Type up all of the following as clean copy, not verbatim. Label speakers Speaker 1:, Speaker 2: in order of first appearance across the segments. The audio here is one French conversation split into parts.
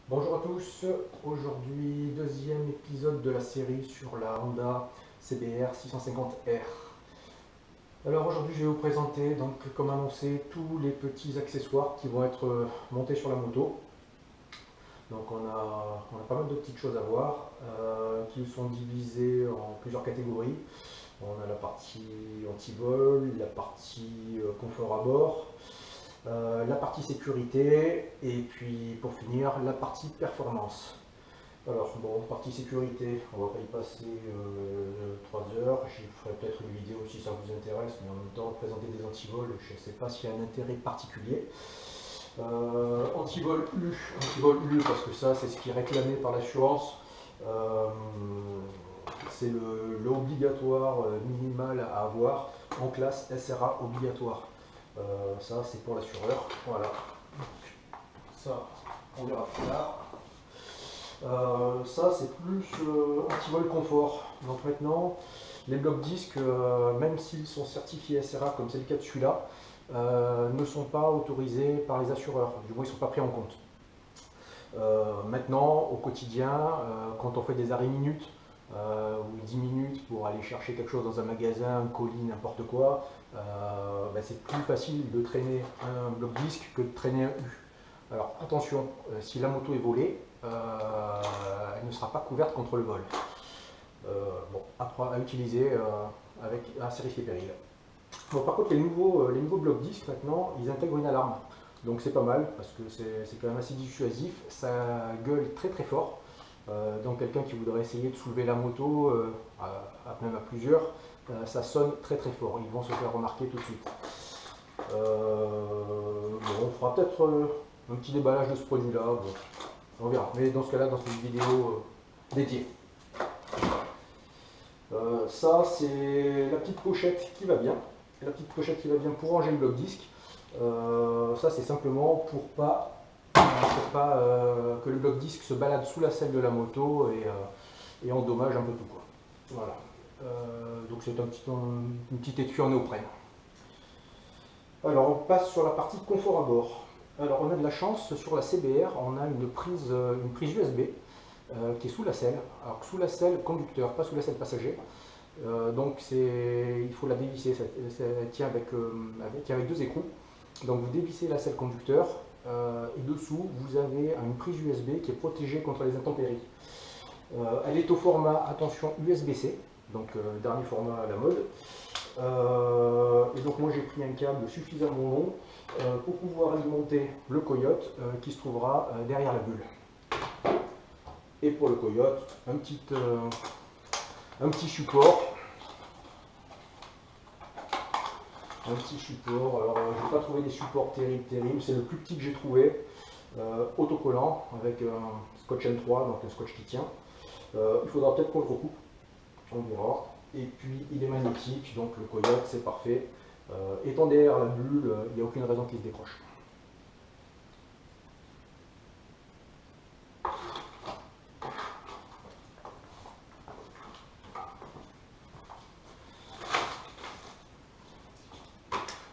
Speaker 1: Bonjour à tous, aujourd'hui deuxième épisode de la série sur la Honda CBR 650R. Alors aujourd'hui je vais vous présenter, donc comme annoncé, tous les petits accessoires qui vont être montés sur la moto. Donc on a pas mal de petites choses à voir qui sont divisées en plusieurs catégories. On a la partie anti-vol, la partie confort à bord, la partie sécurité et puis pour finir la partie performance. Alors, bon, partie sécurité, on va pas y passer 3 heures. Je ferai peut-être une vidéo si ça vous intéresse, mais en même temps, présenter des antivols, je ne sais pas s'il y a un intérêt particulier. Antivol U, parce que ça, c'est ce qui est réclamé par l'assurance. Euh, c'est le obligatoire minimal à avoir en classe SRA obligatoire. Ça, c'est pour l'assureur. Voilà. Ça, on verra plus tard. Ça, c'est plus anti-vol confort. Donc maintenant, les blocs disques, même s'ils sont certifiés SRA, comme c'est le cas de celui-là, ne sont pas autorisés par les assureurs. Du moins, ils ne sont pas pris en compte. Maintenant, au quotidien, quand on fait des arrêts minutes, ou 10 minutes pour aller chercher quelque chose dans un magasin, un colis, n'importe quoi, c'est plus facile de traîner un bloc disque que de traîner un U. Alors attention, si la moto est volée, elle ne sera pas couverte contre le vol. Bon, à utiliser avec un risque et péril. Bon, par contre, les nouveaux blocs disques maintenant, ils intègrent une alarme. Donc c'est pas mal parce que c'est quand même assez dissuasif. Ça gueule très très fort. Donc quelqu'un qui voudrait essayer de soulever la moto, même à plusieurs, ça sonne très très fort. Ils vont se faire remarquer tout de suite. Bon, on fera peut-être un petit déballage de ce produit-là. Bon, on verra. Mais dans ce cas-là, dans cette vidéo dédiée. Ça, c'est la petite pochette qui va bien. La petite pochette qui va bien pour ranger le bloc disque. Ça, c'est simplement pour pas que le bloc disque se balade sous la selle de la moto et endommage un peu tout, quoi. Voilà. Donc c'est un petit étui en néoprène. Alors on passe sur la partie confort à bord. Alors on a de la chance sur la CBR, on a une prise USB qui est sous la selle. Alors sous la selle conducteur, pas sous la selle passager. Donc il faut la dévisser, ça tient avec deux écrous. Donc vous dévissez la selle conducteur et dessous vous avez une prise USB qui est protégée contre les intempéries. Elle est au format, attention, USB-C, donc dernier format à la mode. Et donc moi j'ai pris un câble suffisamment long pour pouvoir alimenter le coyote qui se trouvera derrière la bulle. Et pour le coyote, un petit support. Alors je n'ai pas trouvé des supports terribles, c'est le plus petit que j'ai trouvé, autocollant avec un scotch M3, donc un scotch qui tient. Il faudra peut-être qu'on le recoupe, on verra. Et puis il est magnétique, donc le coyote c'est parfait. Étant derrière la bulle, il n'y a aucune raison qu'il se décroche.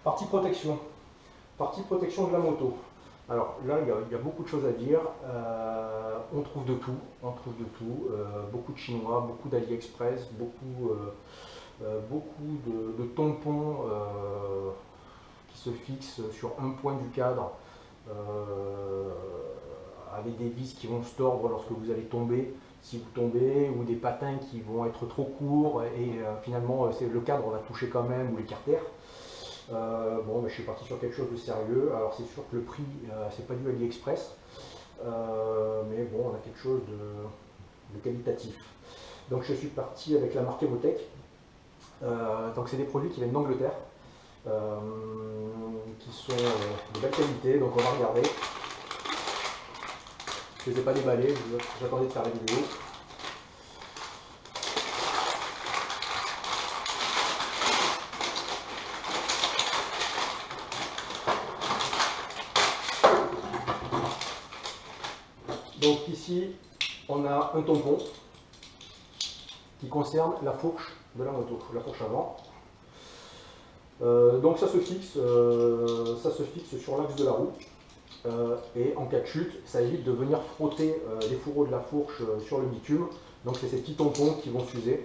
Speaker 1: Partie protection. Partie protection de la moto. Alors là, il y a beaucoup de choses à dire. On trouve de tout. Beaucoup de chinois, beaucoup d'AliExpress, beaucoup de tampons qui se fixent sur un point du cadre avec des vis qui vont se tordre lorsque vous allez tomber, si vous tombez, ou des patins qui vont être trop courts et finalement le cadre va toucher quand même, ou les carters. Bon, je suis parti sur quelque chose de sérieux. Alors c'est sûr que le prix, c'est pas du AliExpress, mais bon, on a quelque chose de qualitatif. Donc je suis parti avec la marque Evotech. Donc c'est des produits qui viennent d'Angleterre, qui sont de belle qualité. Donc on va regarder. Je ne les ai pas déballés, j'attendais de faire la vidéo. Donc ici, on a un tampon qui concerne la fourche de la moto, la fourche avant. Donc ça se fixe sur l'axe de la roue. et en cas de chute, ça évite de venir frotter les fourreaux de la fourche sur le bitume. Donc c'est ces petits tampons qui vont s'user,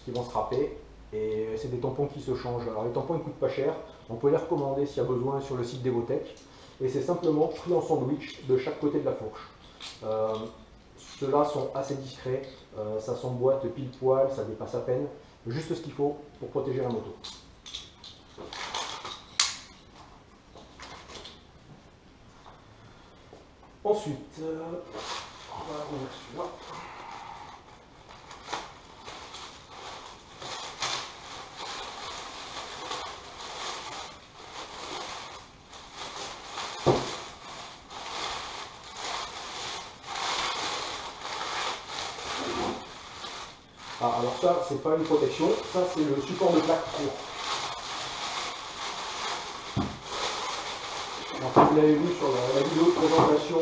Speaker 1: qui vont se râper, et c'est des tampons qui se changent. Alors les tampons ils coûtent pas cher, on peut les recommander s'il y a besoin sur le site d'Evotech, et c'est simplement pris en sandwich de chaque côté de la fourche. Ceux-là sont assez discrets, ça s'emboîte pile poil, ça dépasse à peine, juste ce qu'il faut pour protéger la moto. Ensuite, on va ouvrir celui-là. Ah, alors ça, c'est pas une protection, ça c'est le support de plaque court. Alors, comme vous l'avez vu sur la vidéo de présentation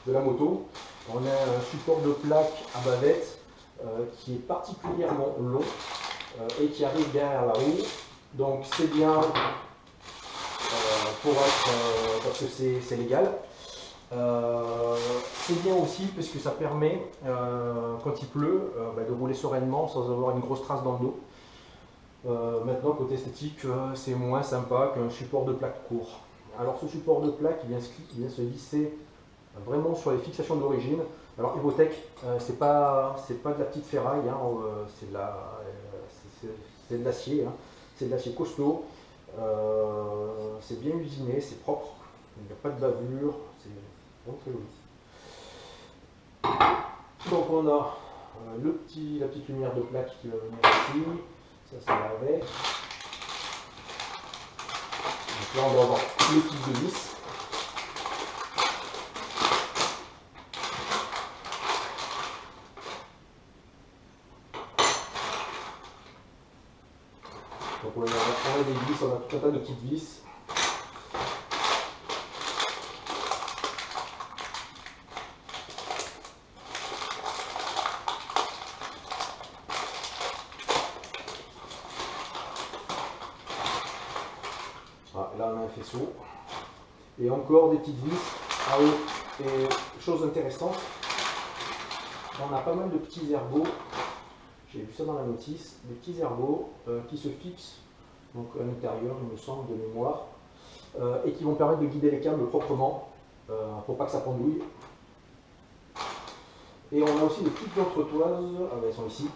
Speaker 1: de la moto, on a un support de plaque à bavette qui est particulièrement long et qui arrive derrière la roue. Donc c'est bien parce que c'est légal. C'est bien aussi parce que ça permet, quand il pleut, de rouler sereinement sans avoir une grosse trace dans le dos. Maintenant, côté esthétique, c'est moins sympa qu'un support de plaque court. Alors ce support de plaque il vient se visser vraiment sur les fixations d'origine. Alors Evotech, c'est pas de la petite ferraille, hein, c'est de l'acier, hein, c'est de l'acier costaud, c'est bien usiné, c'est propre, il n'y a pas de bavure, c'est vraiment très joli. Donc on a la petite lumière de plaque qui va venir ici, ça va avec. Donc là on va avoir le type de vis. Donc on a des vis, on a tout un tas de petites vis. Voilà, là on a un faisceau. Et encore des petites vis. Ah oui, et chose intéressante, on a pas mal de petits ergots. J'ai vu ça dans la notice, des petits ergots qui se fixent donc à l'intérieur, il me semble, de mémoire, et qui vont permettre de guider les câbles proprement pour pas que ça pendouille. Et on a aussi des petites entretoises, elles sont ici,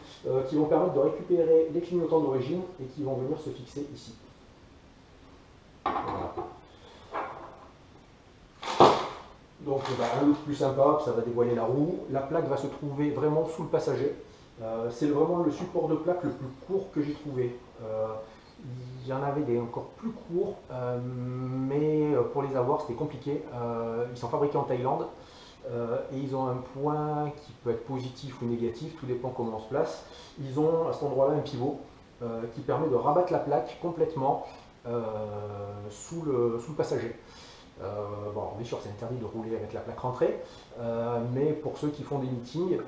Speaker 1: qui vont permettre de récupérer les clignotants d'origine et qui vont venir se fixer ici. Voilà. Donc un look plus sympa, ça va dévoiler la roue. La plaque va se trouver vraiment sous le passager. C'est vraiment le support de plaque le plus court que j'ai trouvé. Il y en avait des encore plus courts, mais pour les avoir c'était compliqué. Ils sont fabriqués en Thaïlande et ils ont un point qui peut être positif ou négatif, tout dépend comment on se place. Ils ont à cet endroit-là un pivot qui permet de rabattre la plaque complètement sous le passager. Bon, bien sûr, c'est interdit de rouler avec la plaque rentrée, mais pour ceux qui font des meetings,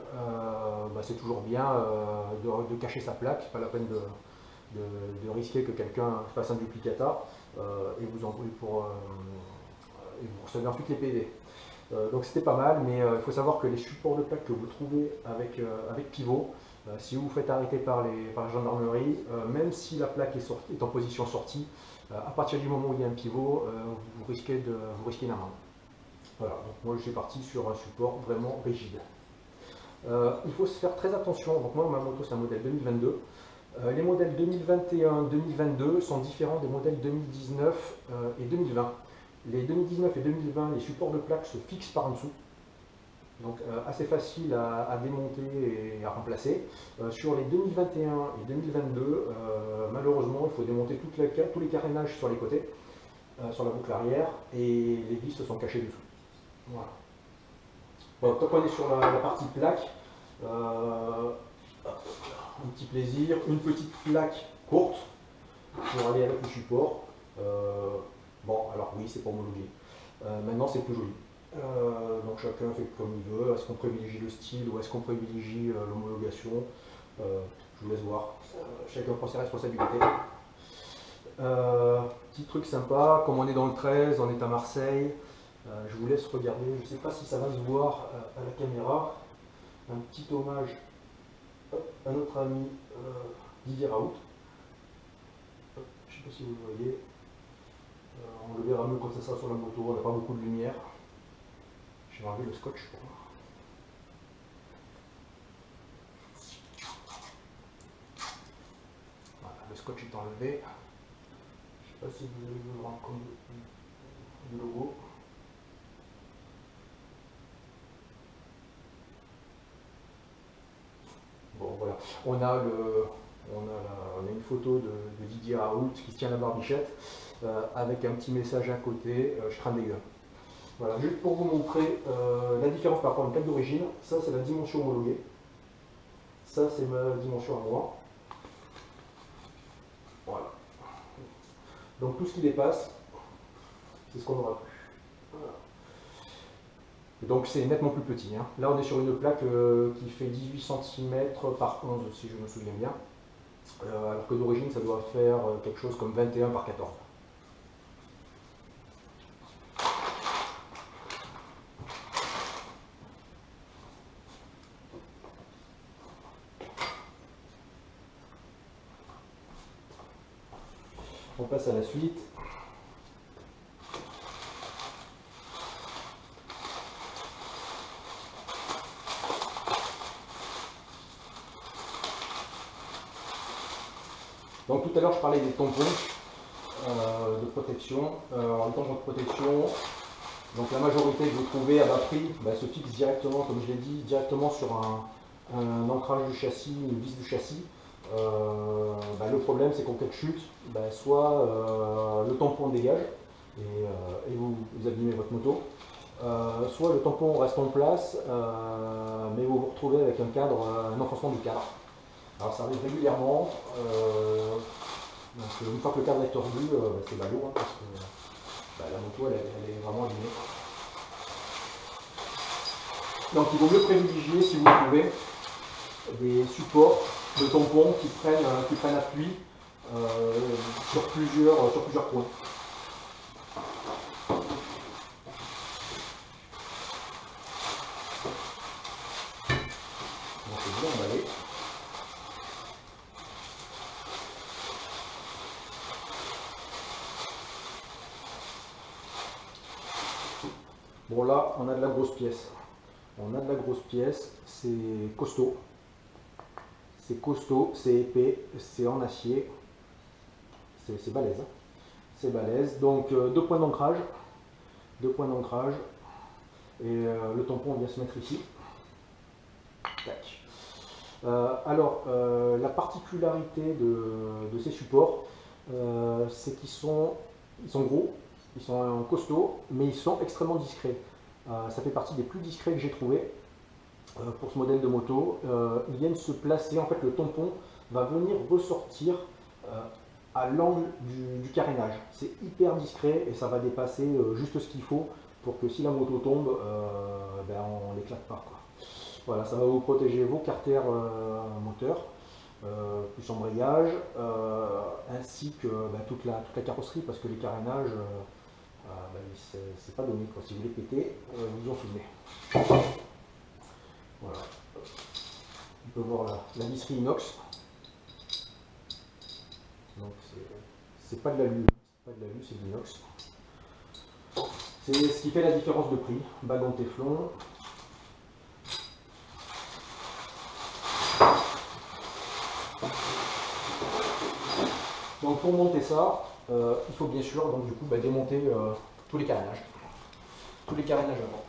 Speaker 1: c'est toujours bien de cacher sa plaque, pas la peine de risquer que quelqu'un fasse un duplicata et vous embrouille et vous recevez ensuite les PV. Donc c'était pas mal, mais il faut savoir que les supports de plaque que vous trouvez avec pivot, si vous vous faites arrêter par la gendarmerie, même si la plaque est en position sortie, à partir du moment où il y a un pivot, vous risquez une amende. Voilà, donc moi je suis parti sur un support vraiment rigide. Il faut se faire très attention, donc moi ma moto c'est un modèle 2022. Les modèles 2021-2022 sont différents des modèles 2019 et 2020. Les 2019 et 2020, les supports de plaque se fixent par en dessous. Donc assez facile à démonter et à remplacer. Sur les 2021 et 2022, malheureusement, il faut démonter tous les carénages sur les côtés, sur la boucle arrière, et les vis se sont cachées dessous. Voilà. Bon, tant qu'on est sur la partie plaque, un petit plaisir, une petite plaque courte pour aller avec le support. Bon, alors oui, c'est pas homologué. Maintenant, c'est plus joli. Donc chacun fait comme il veut. Est-ce qu'on privilégie le style ou est-ce qu'on privilégie l'homologation? Je vous laisse voir. Chacun prend ses responsabilités. Petit truc sympa, comme on est dans le 13, on est à Marseille, je vous laisse regarder, je ne sais pas si ça va se voir à la caméra, un petit hommage à notre ami Didier Raoult. Je ne sais pas si vous le voyez, on le verra mieux quand ça sera sur la moto, on n'a pas beaucoup de lumière. Je vais enlever le scotch pour voir. Voilà, le scotch est enlevé. Je ne sais pas si vous allez le rendre compte du logo. Bon voilà, on a une photo de Didier Raoult qui se tient la barbichette avec un petit message à côté, je crains des gueules. Voilà, juste pour vous montrer la différence par rapport à une plaque d'origine, ça c'est la dimension homologuée, ça c'est ma dimension à moi. Voilà. Donc tout ce qui dépasse, c'est ce qu'on aura plus. Voilà. Et donc c'est nettement plus petit. Hein. Là on est sur une plaque qui fait 18 cm par 11 si je me souviens bien. Alors que d'origine ça doit faire quelque chose comme 21 par 14. On passe à la suite. Donc tout à l'heure je parlais des tampons de protection. Les tampons de protection, donc la majorité que vous trouvez à bas prix se fixe directement, comme je l'ai dit, directement sur un ancrage du châssis, une vis du châssis. Le problème c'est qu'en cas de chute, soit le tampon dégage et vous abîmez votre moto, soit le tampon reste en place, mais vous vous retrouvez avec un enfoncement du cadre. Alors ça arrive régulièrement, donc une fois que le cadre est tordu, c'est ballot, parce que la moto elle est vraiment abîmée. Donc il vaut mieux privilégier, si vous pouvez, des supports de tampons qui prennent appui sur plusieurs points. Donc c'est bien emballé. Bon là, on a de la grosse pièce. On a de la grosse pièce, c'est costaud. C'est costaud, c'est épais, c'est en acier. C'est balèze. Hein. C'est balèze. Donc deux points d'ancrage. Deux points d'ancrage. Et le tampon vient se mettre ici. Tac. La particularité de ces supports, c'est qu'ils sont gros. Ils sont costauds, mais ils sont extrêmement discrets. Ça fait partie des plus discrets que j'ai trouvé pour ce modèle de moto. Ils viennent se placer, en fait le tampon va venir ressortir à l'angle du carénage. C'est hyper discret et ça va dépasser juste ce qu'il faut pour que si la moto tombe, on ne l'éclate pas, quoi. Voilà, ça va vous protéger vos carters moteurs, plus embrayage, ainsi que toute la carrosserie, parce que les carénages, c'est pas donné, quoi. Si vous les pétez, vous en souvenez. Voilà. On peut voir la visserie inox. Donc c'est pas de l'alu, c'est de l'inox. C'est ce qui fait la différence de prix. Bague en téflon. Donc pour monter ça, il faut bien sûr donc, du coup, démonter tous les carénages. Tous les carénages avant.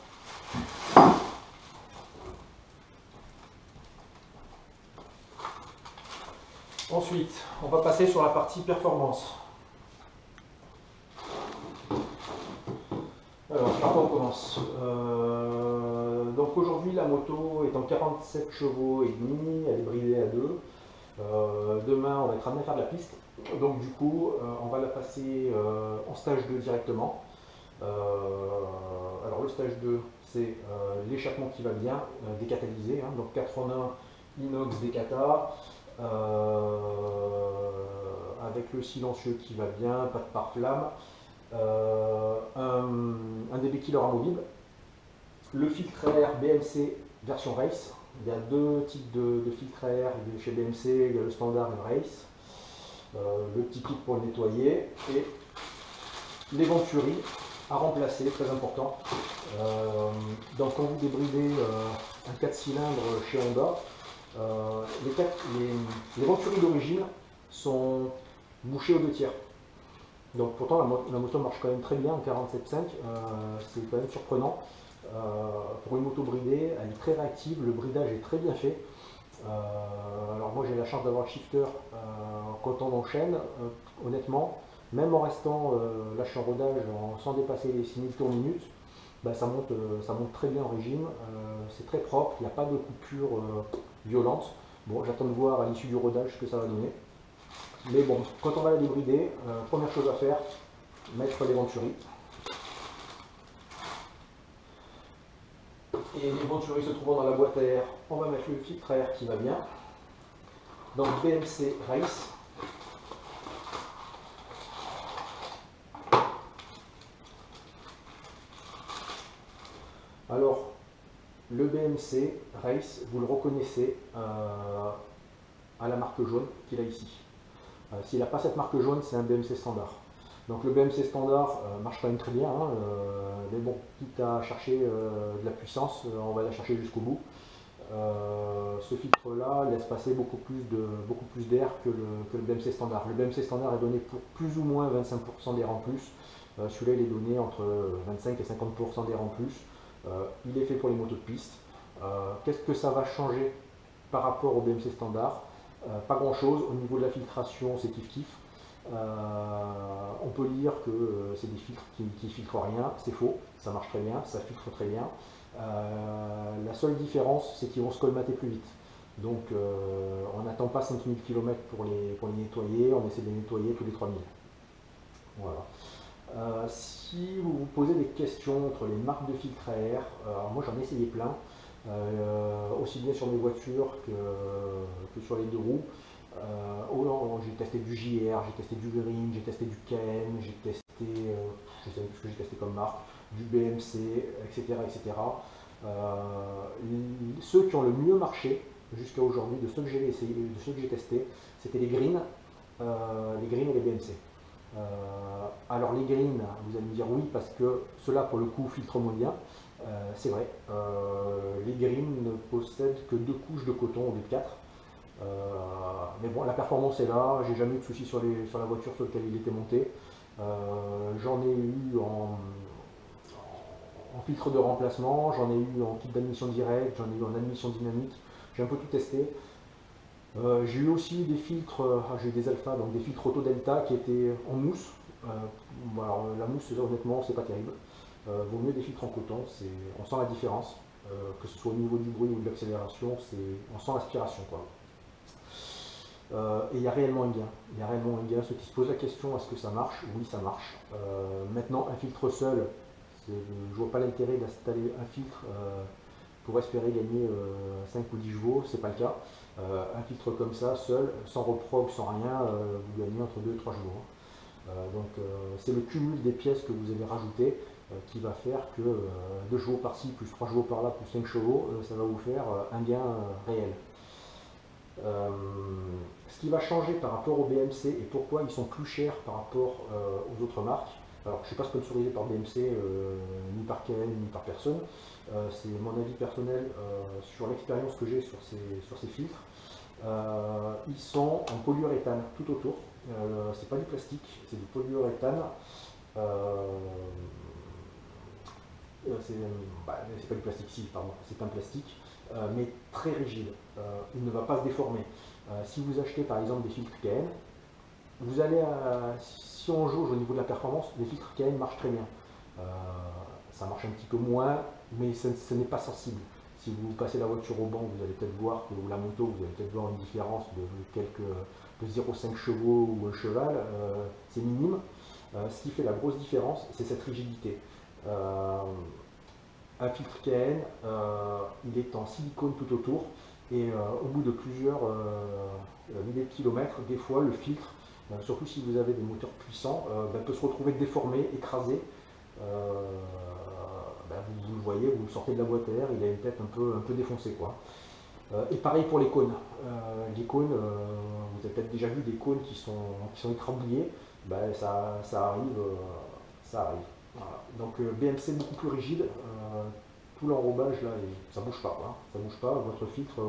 Speaker 1: Ensuite, on va passer sur la partie performance. Alors, par quoi on commence? Donc aujourd'hui, la moto est en 47 chevaux et demi, elle est bridée à 2. Demain, on va être amené à faire de la piste. Donc du coup, on va la passer en stage 2 directement. Alors le stage 2, c'est l'échappement qui va bien, décatalysé, hein, donc 4 en 1, inox décata. avec le silencieux qui va bien, pas de pare-flamme, un DB killer amovible, le filtre à air BMC version Race. Il y a deux types de filtres à air chez BMC, il y a le standard et le Race. Le petit kit pour le nettoyer et les venturies à remplacer, très important. Donc quand vous débridez un 4 cylindres chez Honda, les venturies d'origine sont bouchées aux 2/3. Donc pourtant la moto marche quand même très bien en 47.5, c'est quand même surprenant. Pour une moto bridée, elle est très réactive, le bridage est très bien fait. Alors moi j'ai la chance d'avoir le shifter quand on enchaîne, honnêtement, même en restant lâché en rodage sans dépasser les 6000 tours minute, bah, ça monte très bien en régime, c'est très propre, il n'y a pas de coupure violente. Bon, j'attends de voir à l'issue du rodage ce que ça va donner. Mais bon, quand on va la débrider, première chose à faire, mettre les venturies. Et les venturies se trouvant dans la boîte à air, on va mettre le filtre à air qui va bien. Donc BMC Race. Alors, le BMC Race, vous le reconnaissez à la marque jaune qu'il a ici. S'il n'a pas cette marque jaune, c'est un BMC standard. Donc le BMC standard marche quand même très bien, hein, mais bon, quitte à chercher de la puissance, on va la chercher jusqu'au bout. Ce filtre-là laisse passer beaucoup plus d'air que le BMC standard. Le BMC standard est donné pour plus ou moins 25% d'air en plus. Celui-là, il est donné entre 25 et 50% d'air en plus. Il est fait pour les motos de piste. Qu'est-ce que ça va changer par rapport au BMC standard? Pas grand-chose. Au niveau de la filtration, c'est kiff-kiff. On peut lire que c'est des filtres qui filtrent rien, c'est faux, ça marche très bien, ça filtre très bien. La seule différence, c'est qu'ils vont se colmater plus vite. Donc on n'attend pas 5000 km pour les nettoyer, on essaie de les nettoyer tous les 3000. Voilà. Si vous vous posez des questions entre les marques de filtres à air, alors moi j'en ai essayé plein, aussi bien sur mes voitures que sur les deux roues. J'ai testé du JR, j'ai testé du Green, j'ai testé du KN, j'ai testé, je sais plus ce que j'ai testé comme marque, du BMC, etc. etc. Ceux qui ont le mieux marché jusqu'à aujourd'hui, de ceux que j'ai essayé, de ceux que j'ai testés, c'était les Green et les BMC. Alors les Green, vous allez me dire oui, parce que ceux-là pour le coup filtrent moins bien. C'est vrai, les Green ne possèdent que 2 couches de coton au lieu de 4. Mais bon, la performance est là, j'ai jamais eu de soucis sur la voiture sur laquelle il était monté. J'en ai eu en filtre de remplacement, j'en ai eu en kit d'admission directe, j'en ai eu en admission dynamique, j'ai un peu tout testé. J'ai eu aussi des filtres, j'ai eu des alphas, donc des filtres auto delta qui étaient en mousse. Alors, la mousse, honnêtement, c'est pas terrible. Vaut mieux des filtres en coton, on sent la différence, que ce soit au niveau du bruit ou de l'accélération, on sent l'aspiration, quoi. Et il y a réellement un gain. Il y a réellement un gain. Ceux qui se posent la question, est-ce que ça marche? Oui, ça marche. Maintenant, un filtre seul, je ne vois pas l'intérêt d'installer un filtre pour espérer gagner 5 ou 10 chevaux, c'est pas le cas. Un filtre comme ça, seul, sans reprog, sans rien, vous gagnez entre 2 et 3 chevaux. Donc c'est le cumul des pièces que vous avez rajoutées qui va faire que 2 chevaux par-ci, plus 3 chevaux par-là, plus 5 chevaux, ça va vous faire un gain réel. Ce qui va changer par rapport au BMC et pourquoi ils sont plus chers par rapport aux autres marques. Alors je ne suis pas sponsorisé par BMC, ni par KN, ni par personne. C'est mon avis personnel sur l'expérience que j'ai sur ces filtres. Ils sont en polyuréthane tout autour. C'est pas du plastique, c'est du polyuréthane. C'est pas du plastique, si, pardon, c'est un plastique, mais très rigide. Il ne va pas se déformer. Si vous achetez par exemple des filtres KN, vous allez si on jauge au niveau de la performance, les filtres KN marchent très bien. Ça marche un petit peu moins, mais ce n'est pas sensible. Si vous passez la voiture au banc, vous allez peut-être voir que, ou la moto, vous allez peut-être voir une différence de 0,5 chevaux ou un cheval, c'est minime. Ce qui fait la grosse différence, c'est cette rigidité. Un filtre KN, il est en silicone tout autour et au bout de plusieurs milliers de kilomètres, des fois le filtre surtout si vous avez des moteurs puissants, peut se retrouver déformé, écrasé. Vous le voyez, vous le sortez de la boîte à air, il a une tête un peu défoncée, quoi. Et pareil pour les cônes. Les cônes, vous avez peut-être déjà vu des cônes qui sont écrabouillés. Ça arrive. Ça arrive. Voilà. Donc BMC beaucoup plus rigide. Tout l'enrobage là, ça bouge pas. Hein. Ça bouge pas. Votre filtre,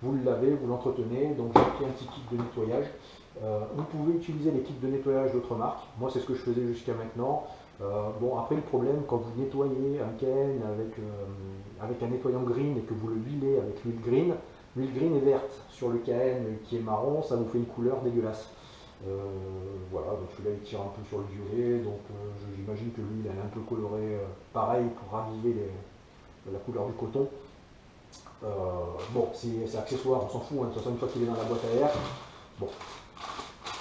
Speaker 1: vous le lavez, vous l'entretenez. Donc j'ai pris un petit kit de nettoyage. Vous pouvez utiliser les kits de nettoyage d'autres marques. Moi, c'est ce que je faisais jusqu'à maintenant. Bon, après le problème, quand vous nettoyez un Cahen avec un nettoyant green et que vous le huilez avec l'huile green est verte. Sur le Cahen qui est marron, ça vous fait une couleur dégueulasse. Voilà, donc celui-là il tire un peu sur le violet, donc j'imagine que l'huile elle est un peu colorée, pareil pour raviver la couleur du coton. Bon, c'est accessoire, on s'en fout, hein. De toute façon une fois qu'il est dans la boîte à air, bon,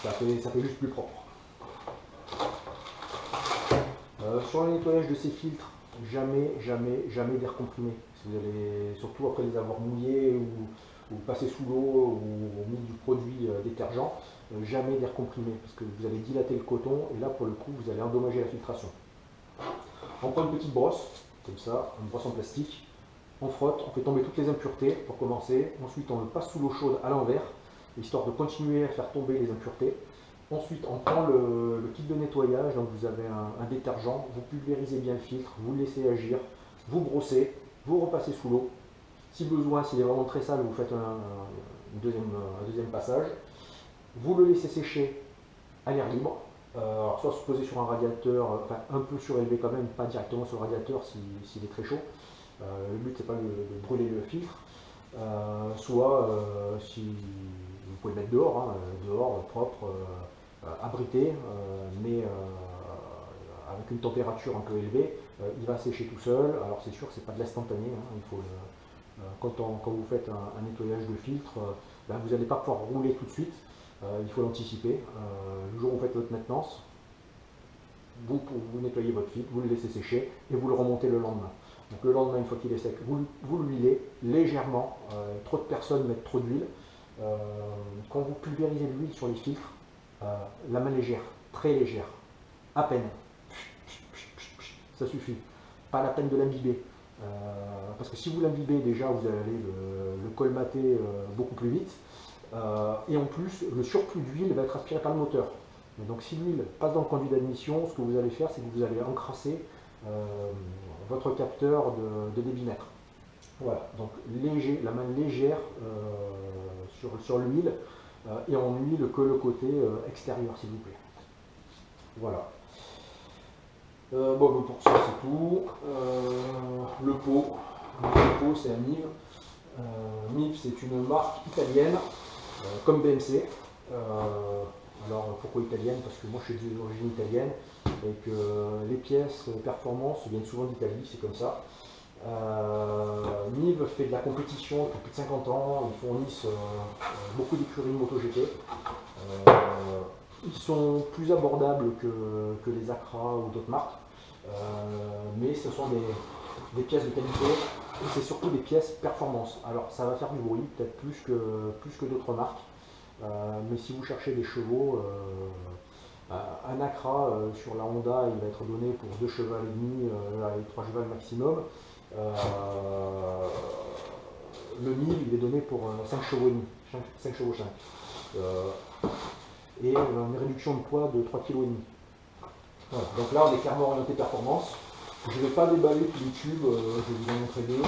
Speaker 1: ça fait juste plus propre. Sur le nettoyage de ces filtres, jamais d'air comprimé. Si vous allez, surtout après les avoir mouillés ou passés sous l'eau ou mis du produit détergent, jamais d'air comprimé parce que vous allez dilater le coton et là pour le coup vous allez endommager la filtration. On prend une petite brosse, comme ça, une brosse en plastique, on frotte, on fait tomber toutes les impuretés pour commencer, ensuite on le passe sous l'eau chaude à l'envers, histoire de continuer à faire tomber les impuretés. Ensuite, on prend le kit de nettoyage, donc vous avez un détergent, vous pulvérisez bien le filtre, vous le laissez agir, vous brossez, vous repassez sous l'eau. Si besoin, s'il est vraiment très sale, vous faites un deuxième passage. Vous le laissez sécher à l'air libre, alors soit se poser sur un radiateur, enfin un peu surélevé quand même, pas directement sur le radiateur s'il est très chaud. Le but c'est pas de brûler le filtre, soit si vous pouvez le mettre dehors, hein, dehors propre, abrité, mais avec une température un peu élevée, il va sécher tout seul. Alors c'est sûr que c'est pas de l'instantané, hein, il faut quand vous faites un nettoyage de filtre, vous n'allez pas pouvoir rouler tout de suite, il faut l'anticiper. Le jour où vous faites votre maintenance, vous nettoyez votre filtre, vous le laissez sécher et vous le remontez le lendemain. Donc le lendemain, une fois qu'il est sec, vous l'huilez légèrement. Trop de personnes mettent trop d'huile. Quand vous pulvérisez l'huile sur les filtres, la main légère, très légère, à peine, ça suffit. Pas la peine de l'imbiber. Parce que si vous l'imbibez déjà, vous allez le colmater beaucoup plus vite. Et en plus, le surplus d'huile va être aspiré par le moteur. Et donc si l'huile passe dans le conduit d'admission, ce que vous allez faire, c'est que vous allez encrasser votre capteur de débitmètre. Voilà, donc la main légère sur l'huile, et on huile que le côté extérieur, s'il vous plaît. Voilà. Bon, pour ça c'est tout. Le pot c'est un Miv. Miv c'est une marque italienne, comme BMC. Alors pourquoi italienne? Parce que moi je suis d'origine italienne et que les pièces performance viennent souvent d'Italie, c'est comme ça. Miv fait de la compétition depuis plus de 50 ans, ils fournissent beaucoup d'écuries MotoGP. Ils sont plus abordables que les Accra ou d'autres marques, mais ce sont des pièces de qualité et c'est surtout des pièces performance. Alors ça va faire du bruit, peut-être plus que d'autres marques, mais si vous cherchez des chevaux, un Accra sur la Honda il va être donné pour 2 chevaux et demi, avec 3 chevaux maximum. Le Miv il est donné pour 5 chevaux et demi, 5 chevaux 5. Et une réduction de poids de 3,5 kg. Voilà. Donc là on est clairement orienté performance. Je ne vais pas déballer tous les tubes, je vais vous en montrer deux.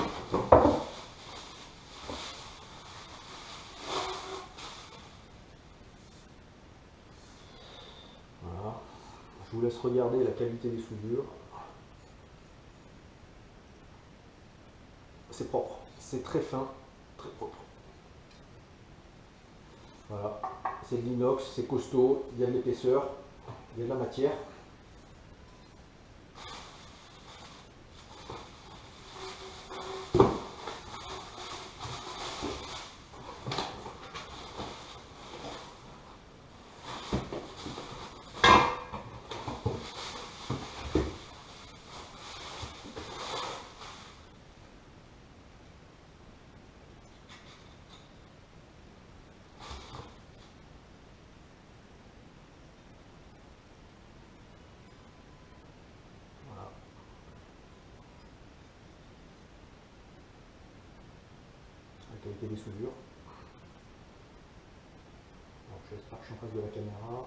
Speaker 1: Voilà. Je vous laisse regarder la qualité des soudures. C'est propre, c'est très fin, très propre. Voilà, c'est de l'inox, c'est costaud, il y a de l'épaisseur, il y a de la matière. qualité des soudures. J'espère que je suis en face de la caméra.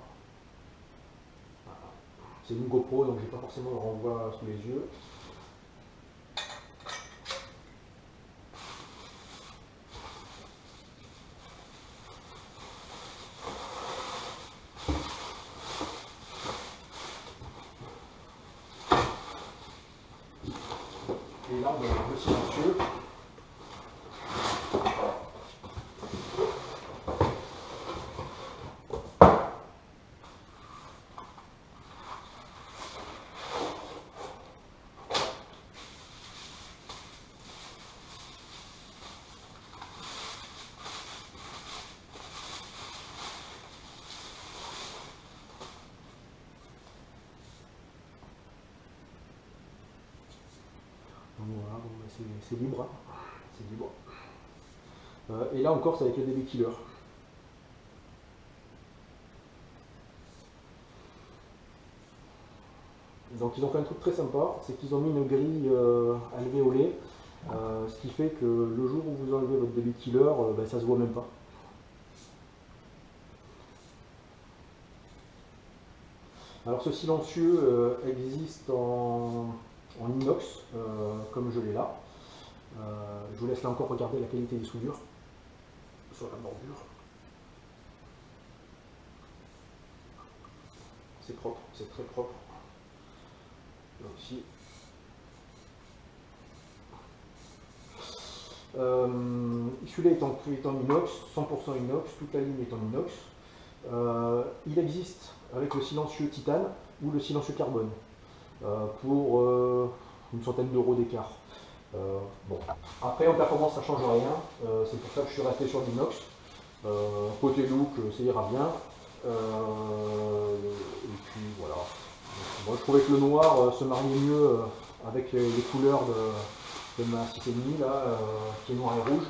Speaker 1: Voilà. C'est une GoPro, donc j'ai pas forcément le renvoi sous les yeux. Et là, on va le silencieux. Donc voilà, bon, c'est libre. Hein. C'est libre. Et là encore, c'est avec le DB Killer. Donc ils ont fait un truc très sympa, c'est qu'ils ont mis une grille alvéolée, ce qui fait que le jour où vous enlevez votre DB Killer, ben, ça se voit même pas. Alors ce silencieux existe en inox, comme je l'ai là. Je vous laisse là encore regarder la qualité des soudures sur la bordure. C'est propre, c'est très propre. Là aussi. Celui-là est en inox, 100% inox, toute la ligne est en inox. Il existe avec le silencieux titane ou le silencieux carbone pour une centaine d'euros d'écart. Bon. Après en performance ça change rien, c'est pour ça que je suis resté sur l'inox. Côté look ça ira bien. Et puis voilà. Donc, moi je trouvais que le noir se mariait mieux avec les couleurs de ma 6,5 là, qui est noir et rouge.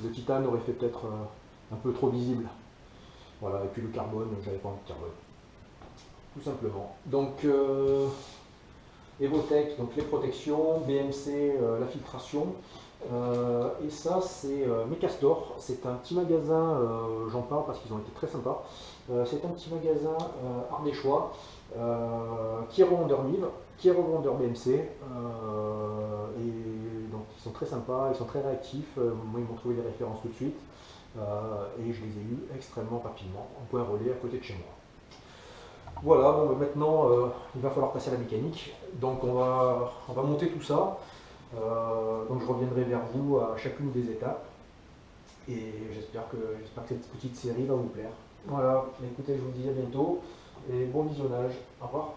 Speaker 1: Le titane aurait fait peut-être un peu trop visible. Voilà, et puis le carbone, j'avais pas envie de carbone. Tout simplement. Donc Evotech, donc les protections, BMC, la filtration. Et ça c'est Mecastor, c'est un petit magasin, j'en parle parce qu'ils ont été très sympas. C'est un petit magasin ardéchois qui est revendeur MIV, qui est revendeur BMC. Et donc ils sont très sympas, ils sont très réactifs. Moi ils m'ont trouvé des références tout de suite. Et je les ai eus extrêmement rapidement, en point relais à côté de chez moi. Voilà, bon, maintenant il va falloir passer à la mécanique, donc on va monter tout ça, donc je reviendrai vers vous à chacune des étapes, et j'espère que cette petite série va vous plaire. Voilà, écoutez, je vous dis à bientôt, et bon visionnage, au revoir.